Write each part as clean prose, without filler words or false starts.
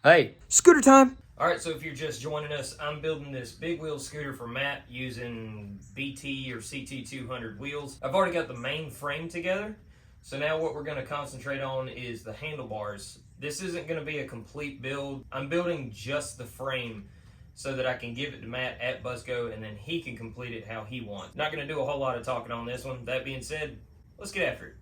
Hey, Scooter time! alright, so if you're just joining us, I'm building this big wheel scooter for Matt using BT or CT200 wheels. I've already got the main frame together, so now what we're going to concentrate on is the handlebars. This isn't going to be a complete build. I'm building just the frame so that I can give it to Matt at Busco and then he can complete it how he wants. Not going to do a whole lot of talking on this one. That being said, let's get after it.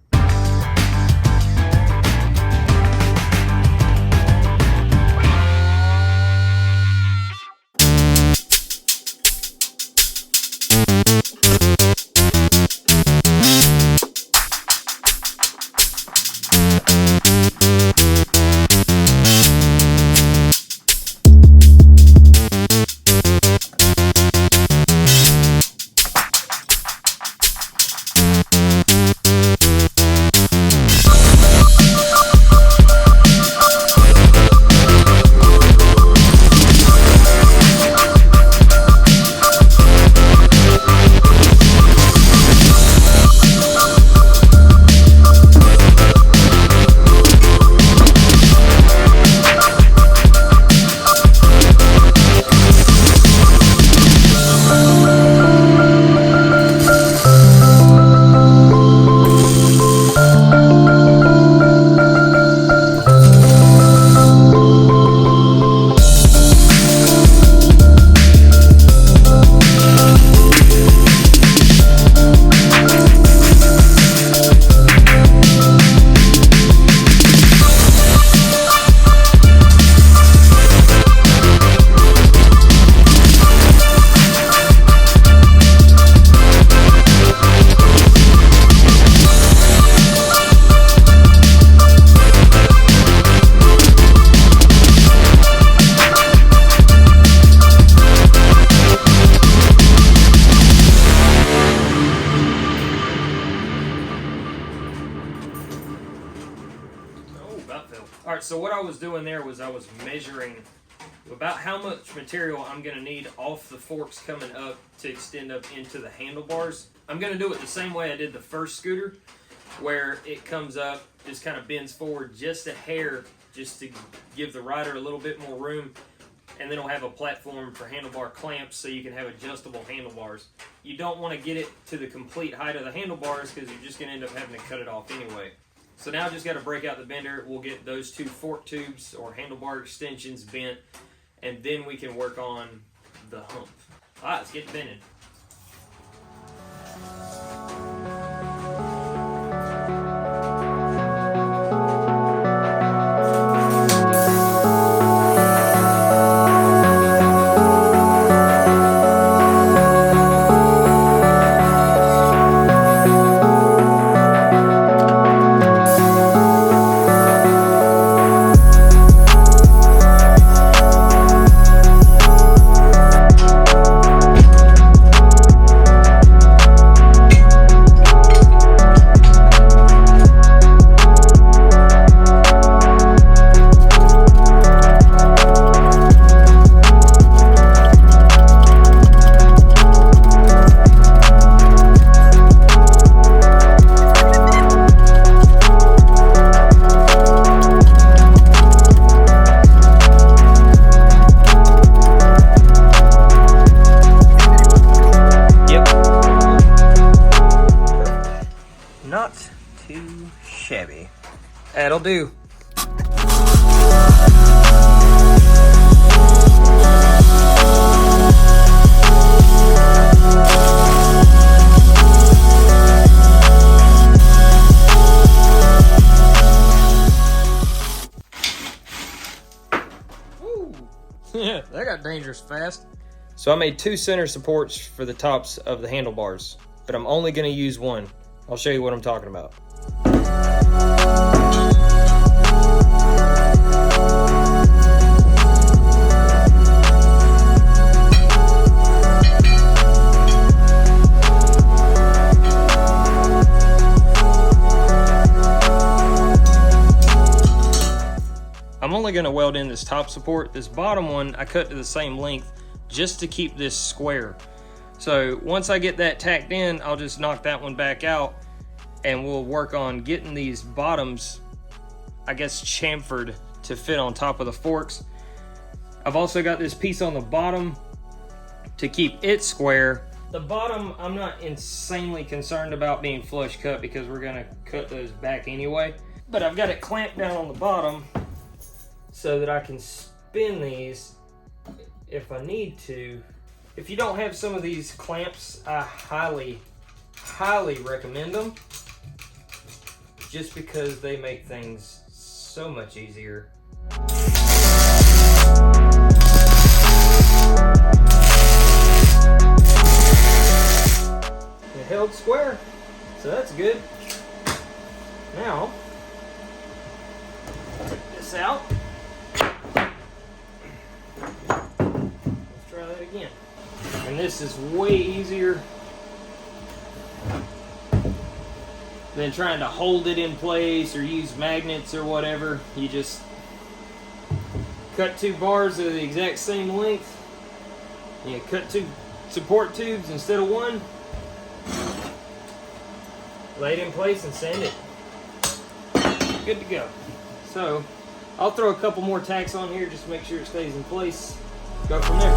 Alright, so what I was doing there was I was measuring about how much material I'm going to need off the forks coming up to extend up into the handlebars. I'm going to do it the same way I did the first scooter, where it comes up, just kind of bends forward just a hair, just to give the rider a little bit more room, and then it'll have a platform for handlebar clamps so you can have adjustable handlebars. You don't want to get it to the complete height of the handlebars because you're just going to end up having to cut it off anyway. So now I just got to break out the bender. We'll get those two fork tubes or handlebar extensions bent, and then we can work on the hump. All right, let's get bending. Not too shabby. That'll do. Yeah, that got dangerous fast. So I made two center supports for the tops of the handlebars, but I'm only going to use one. I'll show you what I'm talking about. I'm only going to weld in this top support. This bottom one I cut to the same length just to keep this square. So once I get that tacked in, I'll just knock that one back out and we'll work on getting these bottoms, I guess, chamfered to fit on top of the forks. I've also got this piece on the bottom to keep it square. The bottom, I'm not insanely concerned about being flush cut because we're gonna cut those back anyway. But I've got it clamped down on the bottom so that I can spin these if I need to. If you don't have some of these clamps, I highly recommend them, just because they make things so much easier. It held square, so that's good. Now, take this out. Let's try that again. And this is way easier than trying to hold it in place or use magnets or whatever. You just cut two bars of the exact same length. You cut two support tubes instead of one. Lay it in place and sand it. Good to go. So I'll throw a couple more tacks on here just to make sure it stays in place. Go from there.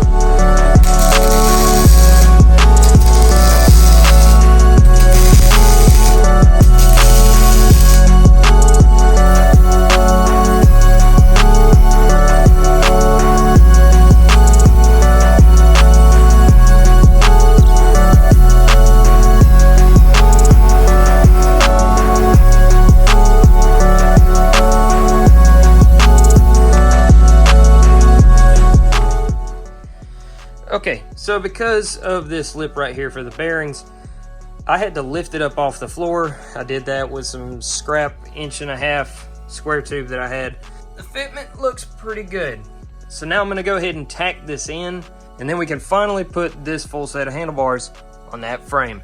Okay, so because of this lip right here for the bearings, I had to lift it up off the floor. I did that with some scrap 1.5" square tube that I had. The fitment looks pretty good. So now I'm gonna go ahead and tack this in, and then we can finally put this full set of handlebars on that frame.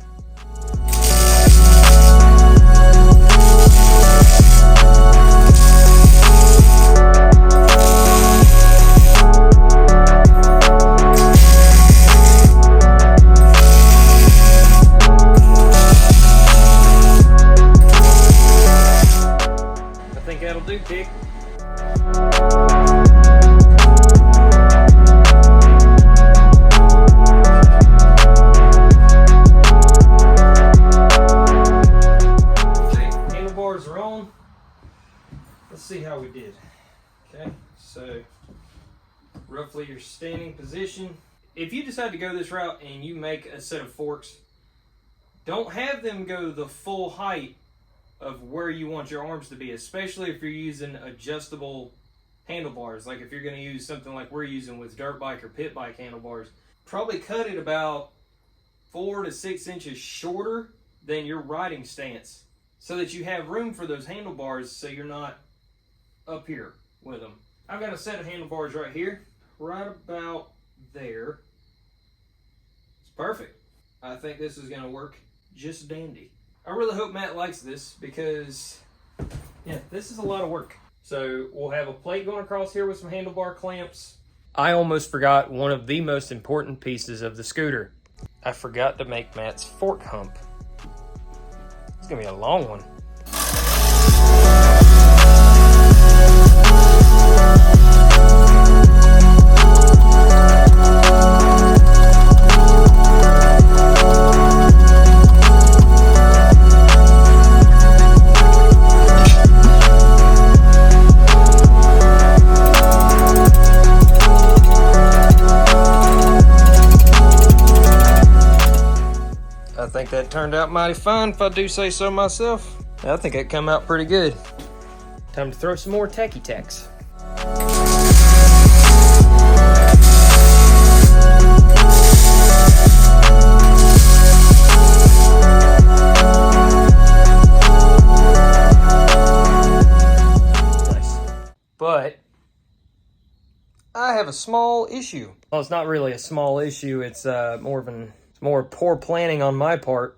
That'll do, pig. Okay, handlebars are on. Let's see how we did. Okay, so roughly your standing position. If you decide to go this route and you make a set of forks, don't have them go the full height of where you want your arms to be, especially if you're using adjustable handlebars. Like if you're going to use something like we're using with dirt bike or pit bike handlebars, probably cut it about 4 to 6 inches shorter than your riding stance so that you have room for those handlebars so you're not up here with them. I've got a set of handlebars right here, right about there. It's perfect. I think this is going to work just dandy. I really hope Matt likes this because, yeah, this is a lot of work. So we'll have a plate going across here with some handlebar clamps. I almost forgot one of the most important pieces of the scooter. I forgot to make Matt's fork hump. It's gonna be a long one. I think that turned out mighty fine, if I do say so myself. I think it come out pretty good. Time to throw some more tacky tacks. Nice. But I have a small issue. Well, it's not really a small issue. It's more poor planning on my part.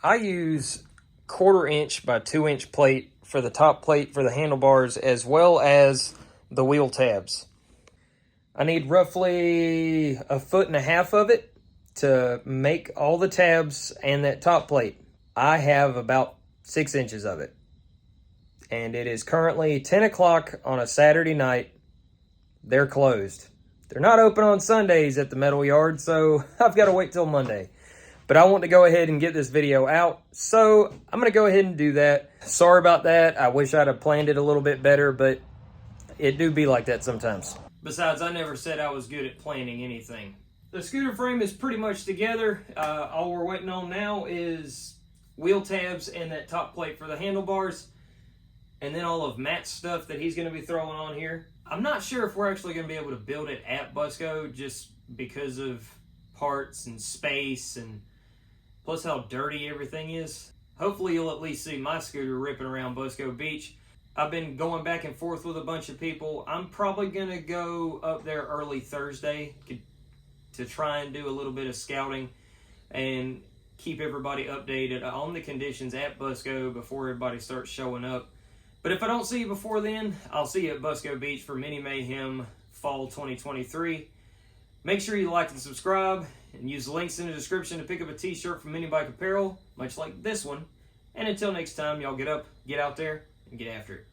I use 1/4 inch by 2 inch plate for the top plate for the handlebars as well as the wheel tabs. I need roughly 1.5 foot of it to make all the tabs and that top plate. I have about 6 inches of it. and it is currently 10 o'clock on a Saturday night. They're closed. They're not open on Sundays at the metal yard, so I've got to wait till Monday. But I want to go ahead and get this video out, so I'm going to go ahead and do that. Sorry about that. I wish I'd have planned it a little bit better, but it do be like that sometimes. Besides, I never said I was good at planning anything. The scooter frame is pretty much together. All we're waiting on now is wheel tabs and that top plate for the handlebars, and then all of Matt's stuff that he's going to be throwing on here. I'm not sure if we're actually going to be able to build it at Busco just because of parts and space and plus how dirty everything is. Hopefully you'll at least see my scooter ripping around Busco Beach. I've been going back and forth with a bunch of people. I'm probably going to go up there early Thursday to try and do a little bit of scouting and keep everybody updated on the conditions at Busco before everybody starts showing up. But if I don't see you before then, I'll see you at Busco Beach for Mini Mayhem Fall 2023. Make sure you like and subscribe, and use the links in the description to pick up a t-shirt from MiniBike Apparel, much like this one. And until next time, y'all get up, get out there, and get after it.